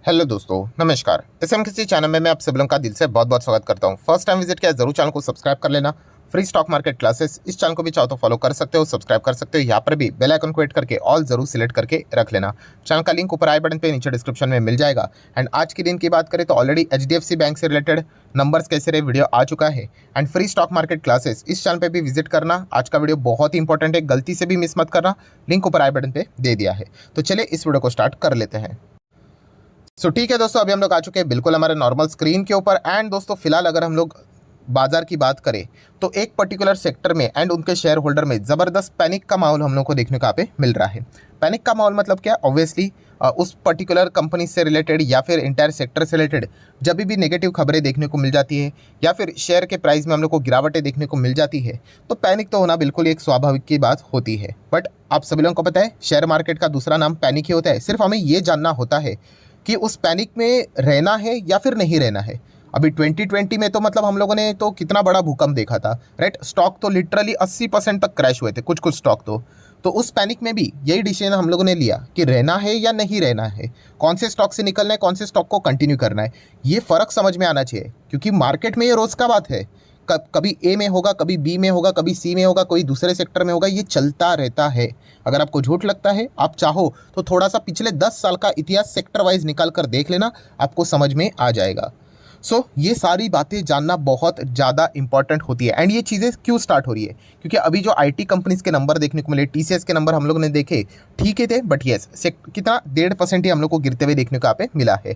Hello दोस्तों, नमस्कार। किसी चैनल में मैं आप सब लोगों का दिल से बहुत बहुत स्वागत करता हूं। फर्स्ट टाइम विजिट किया जरूर चैनल को सब्सक्राइब कर लेना। फ्री स्टॉक मार्केट क्लासेस इस चैनल को भी चाहो तो फॉलो कर सकते हो, सब्सक्राइब कर सकते हो। यहाँ पर भी बेल आइकन को हिट करके ऑल जरूर सिलेक्ट करके रख लेना। चैनल का लिंक ऊपर आई बटन पे नीचे डिस्क्रिप्शन में मिल जाएगा। एंड आज के दिन की बात करें तो ऑलरेडी HDFC बैंक से रिलेटेड नंबर्स कैसे रहे वीडियो आ चुका है। And free stock market classes इस चैनल पर भी विजिट करना। आज का वीडियो बहुत ही इंपॉर्टेंट है, गलती से भी मिस मत करना। लिंक ऊपर आई बटन पे दे दिया है। तो चलिए इस वीडियो को स्टार्ट कर लेते हैं। ठीक है दोस्तों, अभी हम लोग आ चुके हैं बिल्कुल हमारे नॉर्मल स्क्रीन के ऊपर। एंड दोस्तों फिलहाल अगर हम लोग बाजार की बात करें तो एक पर्टिकुलर सेक्टर में एंड उनके शेयर होल्डर में ज़बरदस्त पैनिक का माहौल हम लोग को देखने को यहाँ पे मिल रहा है। पैनिक का माहौल मतलब क्या? ऑब्वियसली उस पर्टिकुलर कंपनी से रिलेटेड या फिर इंटायर सेक्टर से रिलेटेड जब भी नेगेटिव खबरें देखने को मिल जाती है या फिर शेयर के प्राइस में हम लोग को गिरावटें देखने को मिल जाती है तो पैनिक तो होना बिल्कुल एक स्वाभाविक की बात होती है। बट आप सभी लोगों को पता है शेयर मार्केट का दूसरा नाम पैनिक ही होता है। सिर्फ हमें ये जानना होता है कि उस पैनिक में रहना है या फिर नहीं रहना है। अभी 2020 में तो मतलब हम लोगों ने तो कितना बड़ा भूकंप देखा था, राइट? स्टॉक तो लिटरली 80% तक क्रैश हुए थे, कुछ कुछ स्टॉक तो उस पैनिक में भी यही डिसीजन हम लोगों ने लिया कि रहना है या नहीं रहना है, कौन से स्टॉक से निकलना है, कौन से स्टॉक को कंटिन्यू करना है। ये फ़र्क समझ में आना चाहिए क्योंकि मार्केट में ये रोज़ का बात है। कभी ए में होगा, कभी बी में होगा, कभी सी में होगा, कोई दूसरे सेक्टर में होगा, ये चलता रहता है। अगर आपको झूठ लगता है, आप चाहो तो थोड़ा सा पिछले 10 साल का इतिहास सेक्टर वाइज निकाल कर देख लेना, आपको समझ में आ जाएगा। ये सारी बातें जानना बहुत ज़्यादा इंपॉर्टेंट होती है। एंड ये चीज़ें क्यों स्टार्ट हो रही है? क्योंकि अभी जो IT कंपनीज़ के नंबर देखने को मिले, TCS के नंबर हम लोग ने देखे, ठीक है थे, बट येस कितना 1.5% ही हम लोग को गिरते हुए देखने को यहाँ पे मिला है।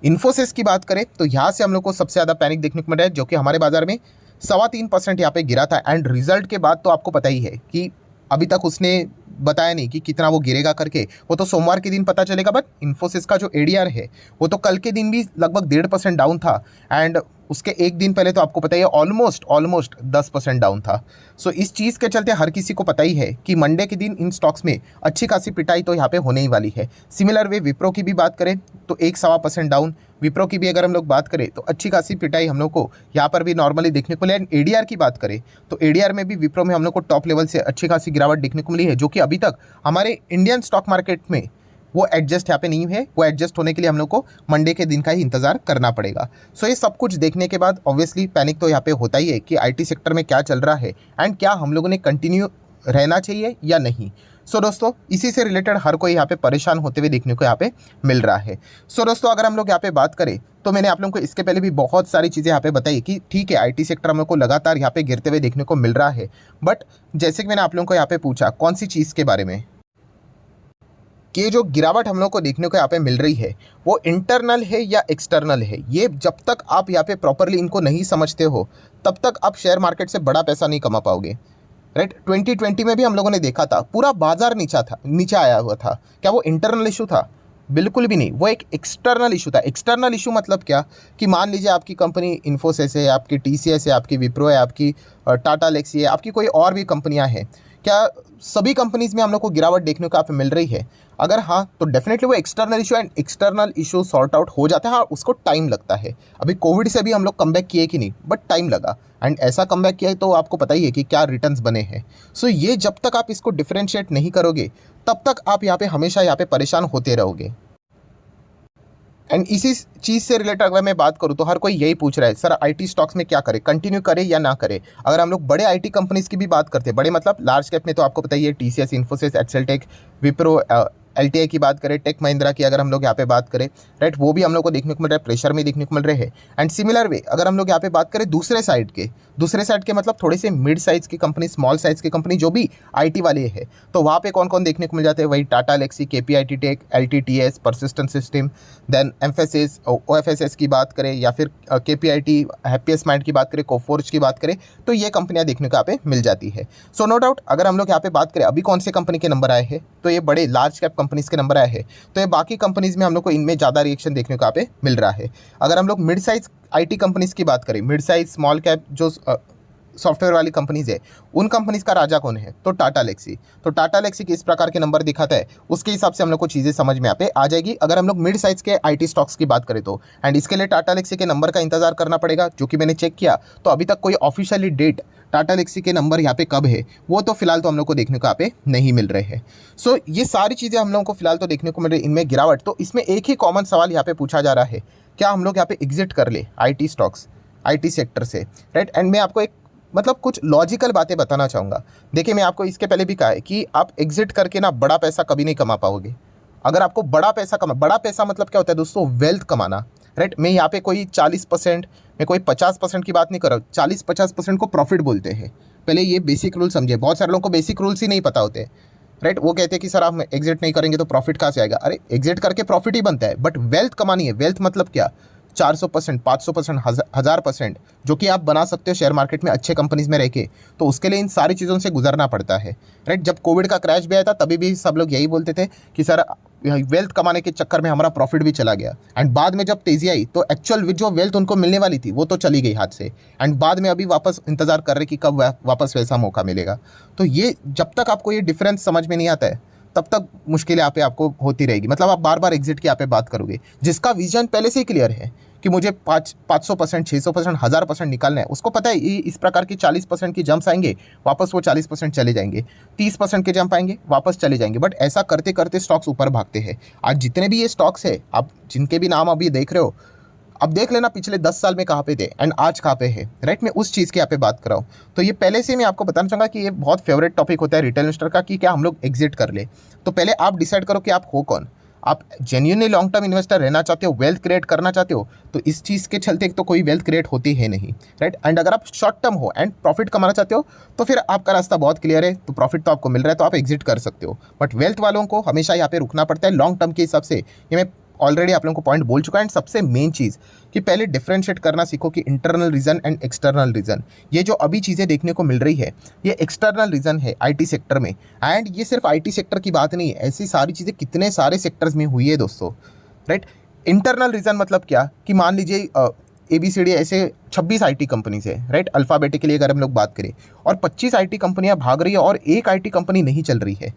इन्फोसिस की बात करें तो यहाँ से हम लोग को सबसे ज़्यादा पैनिक देखने को मिला है, जो कि हमारे बाजार में 3.25% यहाँ पे गिरा था। एंड रिजल्ट के बाद तो आपको पता ही है कि अभी तक उसने बताया नहीं कि कितना वो गिरेगा करके, वो तो सोमवार के दिन पता चलेगा। बट इन्फोसिस का जो ADR है वो तो कल के दिन भी लगभग 1.5% डाउन था। एंड उसके एक दिन पहले तो आपको पता ही है ऑलमोस्ट 10% डाउन था। इस चीज़ के चलते हर किसी को पता ही है कि मंडे के दिन इन स्टॉक्स में अच्छी खासी पिटाई तो यहाँ पे होने ही वाली है। सिमिलर वे विप्रो की भी बात करें तो 1.25% डाउन। विप्रो की भी अगर हम लोग बात करें तो अच्छी खासी पिटाई हम लोग को यहाँ पर भी नॉर्मली देखने को मिली। एंड ADR की बात करें तो ADR में भी विप्रो में हम लोग को टॉप लेवल से अच्छी खासी गिरावट देखने को मिली है, जो कि अभी तक हमारे इंडियन स्टॉक मार्केट में वो एडजस्ट यहाँ पे नहीं है। वो एडजस्ट होने के लिए हम लोग को मंडे के दिन का ही इंतजार करना पड़ेगा। ये सब कुछ देखने के बाद ऑब्वियसली पैनिक तो यहाँ पे होता ही है कि IT सेक्टर में क्या चल रहा है एंड क्या हम लोगों ने कंटिन्यू रहना चाहिए या नहीं। दोस्तों इसी से रिलेटेड हर कोई यहाँ पे परेशान होते हुए देखने को यहाँ पे मिल रहा है। दोस्तों अगर हम लोग यहाँ पे बात करें तो मैंने आप लोगों को इसके पहले भी बहुत सारी चीज़ें यहाँ पे बताई कि ठीक है IT सेक्टर हम लोग को लगातार यहाँ पे गिरते हुए देखने को मिल रहा है। बट जैसे कि मैंने आप लोगों को यहाँ पे पूछा कौन सी चीज़ के बारे में, कि ये जो गिरावट हम लोग को देखने को यहाँ पे मिल रही है वो इंटरनल है या एक्सटर्नल है। ये जब तक आप यहाँ पे प्रॉपरली इनको नहीं समझते हो तब तक आप शेयर मार्केट से बड़ा पैसा नहीं कमा पाओगे, राइट? 2020 में भी हम लोगों ने देखा था पूरा बाजार नीचे आया हुआ था। क्या वो इंटरनल इशू था? बिल्कुल भी नहीं, वो एक एक्सटर्नल इशू था। एक्सटर्नल इशू मतलब क्या कि मान लीजिए आपकी कंपनी इन्फोसिस है, आपकी TCS है, आपकी विप्रो है, आपकी टाटा एलेक्सी है, आपकी कोई और भी कंपनियां हैं। क्या सभी कंपनीज़ में हम लोग को गिरावट देखने को आप मिल रही है? अगर हाँ तो डेफिनेटली वो external issue and external issue sort out हो जाता है। हाँ, उसको टाइम लगता है। अभी कोविड से भी हम लोग कमबैक किए कि नहीं, बट टाइम लगा। एंड ऐसा कमबैक किया है तो आपको पता ही है कि क्या रिटर्न्स बने हैं। ये जब तक आप इसको डिफरेंशिएट नहीं करोगे तब तक आप यहाँ पे हमेशा यहाँ पे परेशान होते रहोगे। एंड इसी चीज़ से रिलेटेड अगर मैं बात करूँ तो हर कोई यही पूछ रहा है, सर IT स्टॉक्स में क्या करें, कंटिन्यू करें या ना करें? अगर हम लोग बड़े IT कंपनीज़ की भी बात करते हैं, बड़े मतलब लार्ज कैप में, तो आपको पता ही है TCS, इन्फोसिस, एक्सेलटेक, विप्रो, LTI की बात करें, टेक महिंद्रा की अगर हम लोग यहाँ पे बात करें, राइट, वो भी हम लोग को देखने को मिल रहा है, प्रेशर में देखने को मिल रहे हैं। एंड सिमिलर वे अगर हम लोग यहाँ पे बात करें दूसरे साइड के मतलब थोड़े से मिड साइज़ की कंपनी, स्मॉल साइज़ की कंपनी जो भी IT वाले हैं, तो वहाँ पे कौन कौन देखने को मिल जाते हैं? वही Tata Elxsi, KPIT Tech, LTTS, Persistent System, then Mphasis, OFSS की बात करें या फिर KPIT, हैप्पीएस्ट माइंड की बात करें, कोफोर्ज की बात करें, तो ये कंपनियां देखने को यहाँ पे मिल जाती है। नो डाउट अगर हम लोग यहाँ पे बात करें अभी कौन से कंपनी के नंबर आए हैं, तो ये बड़े लार्ज कैप कंपनीज़ के नंबर आए हैं। तो ये बाकी कंपनीज़ में हम लोग को इनमें ज़्यादा रिएक्शन देखने को यहाँ पे मिल रहा है। अगर हम लोग मिड साइज़ IT कंपनीज़ की बात करें, मिड साइज़ स्मॉल कैप जो सॉफ्टवेयर वाली कंपनीज़ है, उन कंपनीज़ का राजा कौन है? तो टाटा एलेक्सी। तो टाटा एलेक्सी किस प्रकार के नंबर दिखाता है उसके हिसाब से हम लोग को चीज़ें समझ में यहाँ पे आ जाएगी। अगर हम लोग मिड साइज़ के IT स्टॉक्स की बात करें तो, एंड इसके लिए टाटा एलेक्सी के नंबर का इंतजार करना पड़ेगा, जो कि मैंने चेक किया तो अभी तक कोई ऑफिशियली डेट टाटा एल्क्सी के नंबर यहाँ पे कब है वो तो फिलहाल तो हम लोग को देखने को यहाँ पे नहीं मिल रहे हैं। सो ये सारी चीज़ें हम लोगों को फिलहाल तो देखने को मिल रही है, इनमें गिरावट। तो इसमें एक ही कॉमन सवाल यहाँ पे पूछा जा रहा है, क्या हम लोग यहाँ पे एग्जिट कर ले आईटी स्टॉक्स, आईटी सेक्टर से, राइट। एंड मैं आपको एक मतलब कुछ लॉजिकल बातें बताना चाहूँगा। देखिए मैं आपको इसके पहले भी कहा है कि आप एग्जिट करके ना बड़ा पैसा कभी नहीं कमा पाओगे। अगर आपको बड़ा पैसा मतलब क्या होता है दोस्तों, वेल्थ कमाना, राइट। मैं यहाँ पे कोई 40%, मैं कोई 50% की बात नहीं कर रहा हूँ, 40-50% को प्रॉफिट बोलते हैं। पहले ये बेसिक रूल समझे, बहुत सारे लोगों को बेसिक रूल्स ही नहीं पता होते, राइट। वो कहते हैं कि सर आप एग्जिट नहीं करेंगे तो प्रॉफिट कहाँ से आएगा। अरे एग्जिट करके प्रॉफिट ही बनता है, बट वेल्थ कमानी है। वेल्थ मतलब क्या, 400%, 500%, 1000%, जो कि आप बना सकते हो शेयर मार्केट में अच्छे कंपनीज में रह के। तो उसके लिए इन सारी चीज़ों से गुजरना पड़ता है, राइट। जब कोविड का क्रैश भी आया था तभी भी सब लोग यही बोलते थे कि सर वेल्थ कमाने के चक्कर में हमारा प्रॉफिट भी चला गया। एंड बाद में जब तेज़ी आई तो एक्चुअल जो वेल्थ उनको मिलने वाली थी वो तो चली गई हाथ से। एंड बाद में अभी वापस इंतज़ार कर रहे कि कब वापस वैसा मौका मिलेगा। तो ये जब तक आपको ये डिफरेंस समझ में नहीं आता है तब तक मुश्किल यहाँ पे आपको होती रहेगी। मतलब आप बार बार एग्जिट की यहाँ पे बात करोगे। जिसका विजन पहले से ही क्लियर है कि मुझे 500%, 600%, 1000% निकालना है, उसको पता है इस प्रकार की 40% की जंप्स आएंगे, वापस वो 40% चले जाएंगे, 30% के जंप आएंगे, वापस चले जाएंगे। बट ऐसा करते करते स्टॉक्स ऊपर भागते हैं। आज जितने भी ये स्टॉक्स है, आप जिनके भी नाम अभी देख रहे हो, अब देख लेना पिछले 10 साल में कहाँ पे थे एंड आज कहाँ पे है, राइट। मैं उस चीज़ की यहाँ पे बात कर रहा हूँ। तो ये पहले से मैं आपको बताना चाहूँगा कि ये बहुत फेवरेट टॉपिक होता है रिटेल इन्वेस्टर का कि क्या हम लोग एग्जिट कर ले। तो पहले आप डिसाइड करो कि आप हो कौन। आप जेन्युइनली लॉन्ग टर्म इन्वेस्टर रहना चाहते हो, वेल्थ क्रिएट करना चाहते हो, तो इस चीज़ के चलते तो कोई वेल्थ क्रिएट होती है नहीं, राइट। एंड अगर आप शॉर्ट टर्म हो एंड प्रॉफिट कमाना चाहते हो तो फिर आपका रास्ता बहुत क्लियर है। तो प्रॉफिट तो आपको मिल रहा है तो आप एग्जिट कर सकते हो। बट वेल्थ वालों को हमेशा यहाँ पे रुकना पड़ता है लॉन्ग टर्म के हिसाब से। ये मैं ऑलरेडी आप लोगों को पॉइंट बोल चुका है। एंड सबसे मेन चीज़ कि पहले डिफरेंशिएट करना सीखो कि internal reason and external reason. ये जो अभी चीज़ें देखने को मिल रही है ये एक्सटर्नल रीज़न है आईटी सेक्टर में। एंड ये सिर्फ आईटी सेक्टर की बात नहीं है, ऐसी सारी चीज़ें कितने सारे सेक्टर्स में हुई है दोस्तों, राइट। इंटरनल रीज़न मतलब क्या कि मान लीजिए ABCD ऐसे 26 आईटी कंपनीज है, राइट। अल्फ़ाबेटिकली अगर हम लोग बात करें और 25 आईटी कंपनियां भाग रही है और एक आईटी कंपनी नहीं चल रही है,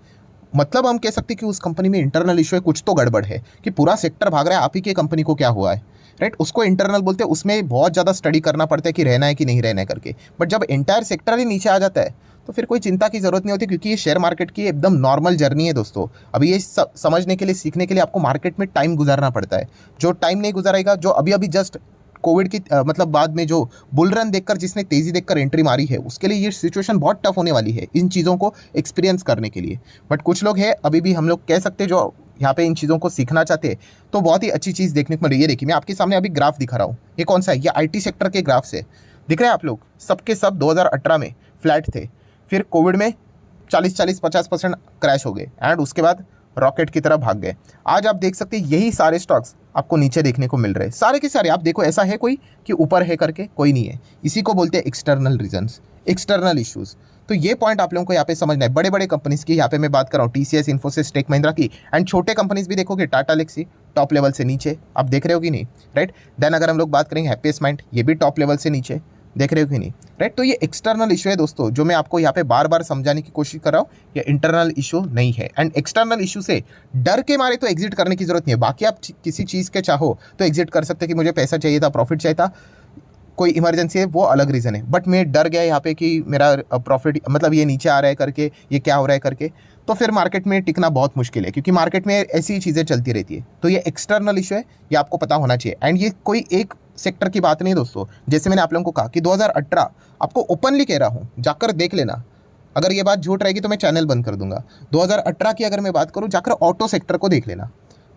मतलब हम कह सकते हैं कि उस कंपनी में इंटरनल इशू है, कुछ तो गड़बड़ है कि पूरा सेक्टर भाग रहा है, आप ही की कंपनी को क्या हुआ है, राइट। उसको इंटरनल बोलते हैं। उसमें बहुत ज़्यादा स्टडी करना पड़ता है कि रहना है कि नहीं रहना है करके। बट जब एंटायर सेक्टर ही नीचे आ जाता है तो फिर कोई चिंता की ज़रूरत नहीं होती, क्योंकि ये शेयर मार्केट की एकदम नॉर्मल जर्नी है दोस्तों। अभी ये समझने के लिए, सीखने के लिए आपको मार्केट में टाइम गुजारना पड़ता है। जो टाइम नहीं गुजारेगा, जो अभी अभी जस्ट कोविड की मतलब बाद में जो बुल रन देखकर जिसने तेज़ी देखकर एंट्री मारी है, उसके लिए ये सिचुएशन बहुत टफ होने वाली है इन चीज़ों को एक्सपीरियंस करने के लिए। बट कुछ लोग हैं अभी भी, हम लोग कह सकते हैं, जो यहाँ पे इन चीज़ों को सीखना चाहते हैं। तो बहुत ही अच्छी चीज़ देखने को मिल रही है। देखिए मैं आपके सामने अभी ग्राफ दिखा रहा हूँ। ये कौन सा है, ये आईटी सेक्टर के ग्राफ से दिख रहे हैं आप लोग। सबके सब 2018 में फ्लैट थे, फिर कोविड में 40-50% क्रैश हो गए एंड उसके बाद रॉकेट की तरह भाग गए। आज आप देख सकते हैं यही सारे स्टॉक्स आपको नीचे देखने को मिल रहे हैं, सारे के सारे। आप देखो ऐसा है कोई कि ऊपर है करके, कोई नहीं है। इसी को बोलते हैं एक्सटर्नल रीजंस, एक्सटर्नल इश्यूज। तो ये पॉइंट आप लोगों को यहाँ पे समझना है। बड़े बड़े कंपनीज की यहाँ पे मैं बात कर रहा हूँ, TCS, इन्फोसिस, टेक महिंद्रा की। एंड छोटे कंपनीज भी देखोगे, टाटा एल्क्सी टॉप लेवल से नीचे, आप देख रहे हो कि नहीं, राइट। देन अगर हम लोग बात करेंगे हैप्पीएस्ट माइंड, ये भी टॉप लेवल से नीचे, देख रहे हो कि नहीं, राइट। तो ये एक्सटर्नल इशू है दोस्तों, जो मैं आपको यहाँ पे बार बार समझाने की कोशिश कर रहा हूँ। ये इंटरनल इशू नहीं है। एंड एक्सटर्नल इशू से डर के मारे तो एग्जिट करने की जरूरत नहीं है। बाकी आप किसी चीज़ के चाहो तो एग्जिट कर सकते हैं कि मुझे पैसा चाहिए था, प्रॉफिट चाहिए था, कोई इमरजेंसी है, वो अलग रीज़न है। बट मैं डर गया यहाँ पे कि मेरा प्रॉफिट मतलब ये नीचे आ रहा है करके, ये क्या हो रहा है करके, तो फिर मार्केट में टिकना बहुत मुश्किल है, क्योंकि मार्केट में ऐसी ही चीज़ें चलती रहती है। तो ये एक्सटर्नल इशू है, ये आपको पता होना चाहिए। एंड ये कोई एक सेक्टर की बात नहीं दोस्तों। जैसे मैंने आप लोगों को कहा कि 2018, आपको ओपनली कह रहा हूँ, जाकर देख लेना। अगर ये बात झूठ रहेगी तो मैं चैनल बंद कर दूंगा। 2018 की अगर मैं बात करूँ, जाकर ऑटो सेक्टर को देख लेना।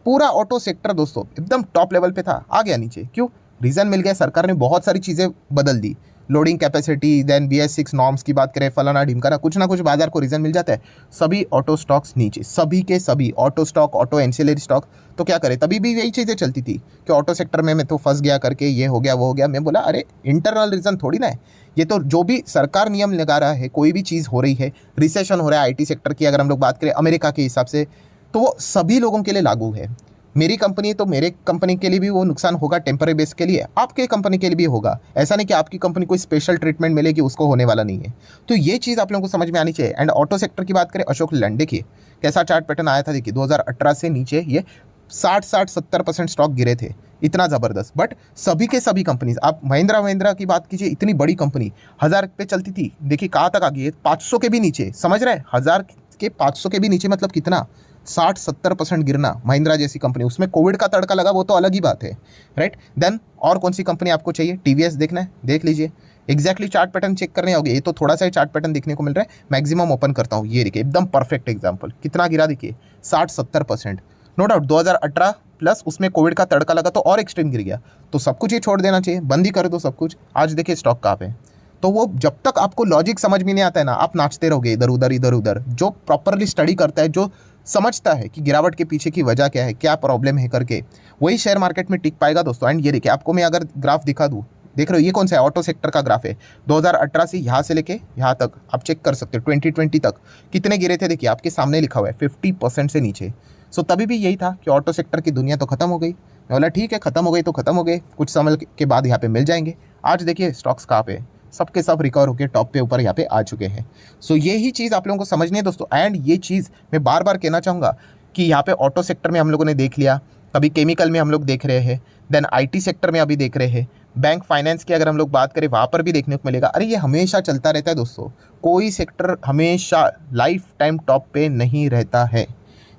पूरा ऑटो सेक्टर दोस्तों एकदम टॉप लेवल पे था, आ गया नीचे। क्यों? रीज़न मिल गया, सरकार ने बहुत सारी चीज़ें बदल दी। Loading capacity, then BS6 norms की बात करें, फलाना ढिमकाना, कुछ ना कुछ बाजार को रीज़न मिल जाता है। सभी ऑटो स्टॉक्स नीचे, सभी के सभी auto stock, auto ancillary stock. तो क्या करें, तभी भी यही चीज़ें चलती थी कि ऑटो सेक्टर में मैं तो फंस गया करके, ये हो गया वो हो गया। मैं बोला अरे इंटरनल रीज़न थोड़ी ना है, ये तो जो भी सरकार नियम लगा रहा है, कोई भी चीज़ हो रही है, रिसेशन हो रहा है आईटी सेक्टर की, अगर हम लोग बात करें अमेरिका के हिसाब से, तो वो सभी लोगों के लिए लागू है। मेरी कंपनी तो मेरे कंपनी के लिए भी वो नुकसान होगा टेम्पररी बेस के लिए, आपके कंपनी के लिए भी होगा। ऐसा नहीं कि आपकी कंपनी को स्पेशल ट्रीटमेंट मिलेगी, उसको होने वाला नहीं है। तो ये चीज़ आप लोगों को समझ में आनी चाहिए। एंड ऑटो सेक्टर की बात करें, अशोक लेलैंड, देखिए कैसा चार्ट पैटर्न आया था। देखिए 2018 से नीचे ये 60-70% स्टॉक गिरे थे। इतना ज़बरदस्त। बट सभी के सभी कंपनीज, आप महिंद्रा महिंद्रा की बात कीजिए, इतनी बड़ी कंपनी 1000 पे चलती थी, देखिए कहाँ तक आ गई है, 500 के भी नीचे, समझ रहे हैं, 1000 के 500 के भी नीचे, मतलब कितना, 60-70% गिरना। महिंद्रा जैसी कंपनी, उसमें कोविड का तड़का लगा, वो तो अलग ही बात है, राइट। देन और कौन सी कंपनी आपको चाहिए, टीवीएस देखना है, देख लीजिए, एग्जैक्टली चार्ट पैटर्न चेक करने होगे। ये तो थोड़ा सा ही चार्ट पैटर्न देखने को मिल रहा है, मैक्सिमम ओपन करता हूँ, ये देखिए एकदम परफेक्ट एग्जांपल, कितना गिरा देखिए, 60-70%। नो डाउट 2018 प्लस उसमें कोविड का तड़का लगा तो और एक्सट्रीम गिर गया, तो सब कुछ ही छोड़ देना चाहिए, बंद ही कर दो सब कुछ। आज देखिए स्टॉक कहाँ पे। तो वो जब तक आपको लॉजिक समझ में नहीं आता है ना, आप नाचते रहोगे इधर उधर इधर उधर। जो प्रॉपरली स्टडी करता है, जो समझता है कि गिरावट के पीछे की वजह क्या है, क्या प्रॉब्लम है करके, वही शेयर मार्केट में टिक पाएगा दोस्तों। एंड ये देखिए, आपको मैं अगर ग्राफ दिखा दूँ, देख रहे हो ये कौन सा है, ऑटो सेक्टर का ग्राफ है, 2018 से यहाँ से लेके यहाँ तक आप चेक कर सकते हो, 2020 तक कितने गिरे थे, देखिए आपके सामने लिखा हुआ है 50% से नीचे। सो तभी भी यही था कि ऑटो सेक्टर की दुनिया तो खत्म हो गई। मैं बोला ठीक है, खत्म हो गई तो खत्म हो गई, कुछ समय के बाद यहाँ पे मिल जाएंगे। आज देखिए स्टॉक्स कहाँ पे, सबके सब रिकवर होकर टॉप पे ऊपर यहाँ पे आ चुके हैं। सो यही चीज़ आप लोगों को समझनी है दोस्तों। एंड ये चीज़ मैं बार बार कहना चाहूँगा कि यहाँ पे ऑटो सेक्टर में हम लोगों ने देख लिया, कभी केमिकल में हम लोग देख रहे हैं, देन आईटी सेक्टर में अभी देख रहे हैं, बैंक फाइनेंस की अगर हम लोग बात करें वहाँ पर भी देखने को मिलेगा। अरे ये हमेशा चलता रहता है दोस्तों, कोई सेक्टर हमेशा लाइफ टाइम टॉप पे नहीं रहता है।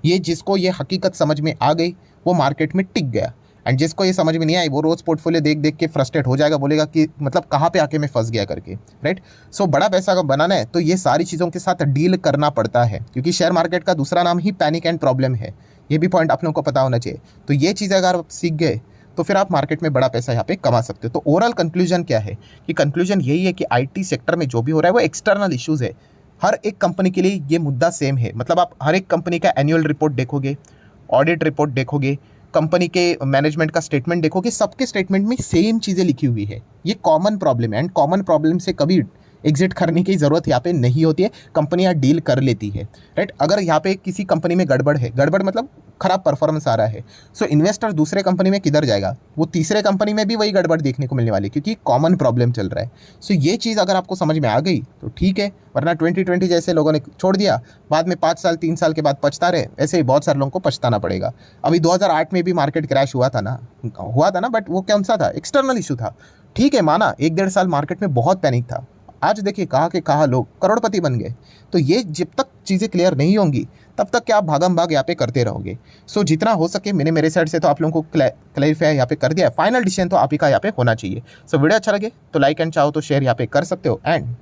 ये जिसको ये हकीकत समझ में आ गई वो मार्केट में टिक गया, एंड जिसको ये समझ में नहीं आई वो रोज़ पोर्टफोलियो देख देख के फ्रस्ट्रेट हो जाएगा, बोलेगा कि मतलब कहाँ पे आके मैं फंस गया करके, राइट। सो बड़ा पैसा अगर बनाना है तो ये सारी चीज़ों के साथ डील करना पड़ता है, क्योंकि शेयर मार्केट का दूसरा नाम ही पैनिक एंड प्रॉब्लम है। ये भी पॉइंट आप लोगों को पता होना चाहिए। तो ये चीज़ें अगर आप सीख गए तो फिर आप मार्केट में बड़ा पैसा यहाँ पे कमा सकते हो। तो ओवरऑल कंक्लूजन क्या है, कि कंक्लूजन यही है कि आईटी सेक्टर में जो भी हो रहा है वो एक्सटर्नल इश्यूज़ है। हर एक कंपनी के लिए ये मुद्दा सेम है, मतलब आप हर एक कंपनी का एनुअल रिपोर्ट देखोगे, ऑडिट रिपोर्ट देखोगे, कंपनी के मैनेजमेंट का स्टेटमेंट देखोगे, सबके स्टेटमेंट में सेम चीज़ें लिखी हुई है। ये कॉमन प्रॉब्लम है, एंड कॉमन प्रॉब्लम से कभी एग्जिट करने की ज़रूरत यहाँ पे नहीं होती है, कंपनियाँ डील कर लेती है, राइट। अगर यहाँ पे किसी कंपनी में गड़बड़ है, गड़बड़ मतलब खराब परफॉर्मेंस आ रहा है, सो इन्वेस्टर दूसरे कंपनी में किधर जाएगा, वो तीसरे कंपनी में भी वही गड़बड़ देखने को मिलने वाली है, क्योंकि कॉमन प्रॉब्लम चल रहा है। सो ये चीज़ अगर आपको समझ में आ गई तो ठीक है, वरना 2020 जैसे लोगों ने छोड़ दिया, बाद में 5 साल 3 साल के बाद पछता रहे, ऐसे ही बहुत सारे लोगों को पछताना पड़ेगा। अभी 2008 में भी मार्केट क्रैश हुआ था ना, बट वो कौन सा था, एक्सटर्नल इशू था, ठीक है, माना 1-1.5 साल मार्केट में बहुत पैनिक था। आज देखिए कहाँ के कहाँ लोग करोड़पति बन गए। तो ये जब तक चीज़ें क्लियर नहीं होंगी तब तक क्या आप भागम भाग यहाँ पे करते रहोगे। सो जितना हो सके मैंने मेरे साइड से तो आप लोगों को क्लैरिफाई यहाँ पे कर दिया है। फाइनल डिसीजन तो आप ही का यहाँ पे होना चाहिए। सो वीडियो अच्छा लगे तो लाइक एंड चाहो तो शेयर यहाँ पे कर सकते हो। एंड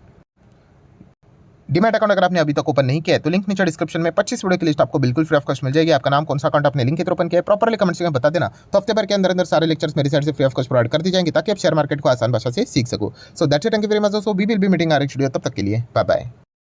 डीमैट अकाउंट अगर आपने अभी तक ओपन नहीं किया है तो लिंक नीचे डिस्क्रिप्शन में 25 वीडियो की लिस्ट आपको बिल्कुल फ्री ऑफ कॉस्ट मिल जाएगी। आपका नाम कौन सा अकाउंट आपने लिंक के थ्रू ओपन किया है प्रॉपरली कमेंट्स में बता देना, तो हफ्ते भर के अंदर अंदर सारे लेक्चर्स मेरी साइड से फ्री ऑफ कॉस्ट प्रोवाइड कर दी जाएंगे, ताकि आप शेयर मार्केट को आसान भाषा से सीख सको। So that's it, thank you very much. So we will be meeting our next video, तब तक के लिए बाय बाय।